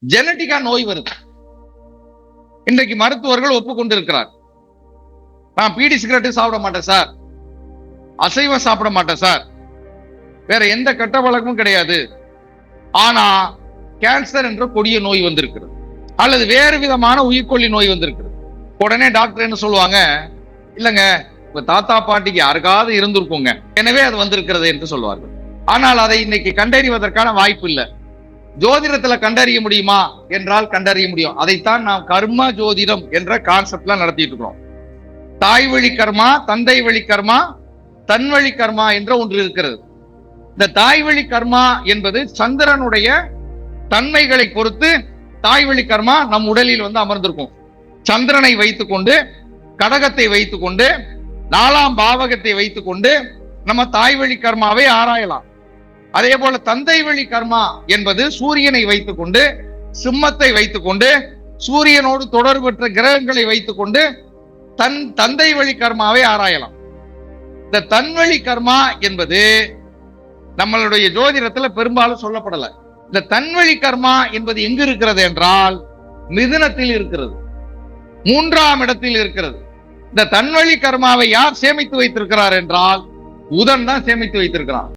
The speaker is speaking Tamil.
ஜெனட்டிக்கா நோய் வருது. இன்றைக்கு மருத்துவர்கள் ஒப்புக்கொண்டிருக்கிறார். நான் பீடி சிகரெட்டு சாப்பிட மாட்டேன் சார், அசைவம் சாப்பிட மாட்டேன் சார், வேற எந்த கெட்ட பழக்கமும் கிடையாது, ஆனா கேன்சர் என்ற கொடிய நோய் வந்திருக்கிறது, அல்லது வேறு விதமான உயிர்கொல்லி நோய் வந்திருக்கிறது. உடனே டாக்டர் என்ன சொல்லுவாங்க, இல்லங்க உங்க தாத்தா பாட்டிக்கு யாருக்காவது இருந்திருக்குங்க, எனவே அது வந்திருக்கிறது என்று சொல்வார்கள். ஆனால் அதை இன்னைக்கு கண்டறிவதற்கான வாய்ப்பு இல்லை. ஜோதிடத்துல கண்டறிய முடியுமா என்றால் கண்டறிய முடியும். அதைத்தான் நாம் கர்ம ஜோதிடம் என்ற கான்செப்ட்ல நடத்திட்டு இருக்கிறோம். தாய் வழி கர்மா, தந்தை வழி கர்மா, தன் வழி கர்மா என்ற ஒன்று இருக்கிறது. இந்த தாய் வழி கர்மா என்பது சந்திரனுடைய தன்மைகளை பொறுத்து தாய் வழி கர்மா நம் உடலில் அமர்ந்திருக்கும். சந்திரனை வைத்துக் கொண்டு, கடகத்தை வைத்துக் கொண்டு, 4ஆம் பாவகத்தை வைத்துக் கொண்டு நம்ம தாய் வழி கர்மாவை ஆராயலாம். அதே போல தந்தை வழி கர்மா என்பது சூரியனை வைத்துக் கொண்டு, சிம்மத்தை வைத்துக் கொண்டு, சூரியனோடு தொடர்பற்ற கிரகங்களை வைத்துக் கொண்டு தந்தை வழி கர்மாவை ஆராயலாம். இந்த தன்வழி கர்மா என்பது நம்மளுடைய ஜோதிடத்துல பெரும்பாலும் சொல்லப்படல. இந்த தன்வழி கர்மா என்பது எங்கு இருக்கிறது என்றால் மிதுனத்தில் இருக்கிறது, 3ஆம் இடத்தில் இருக்கிறது. இந்த தன்வழி கர்மாவை யார் சேமித்து வைத்திருக்கிறார் என்றால் புதன் தான் சேமித்து வைத்திருக்கிறார்.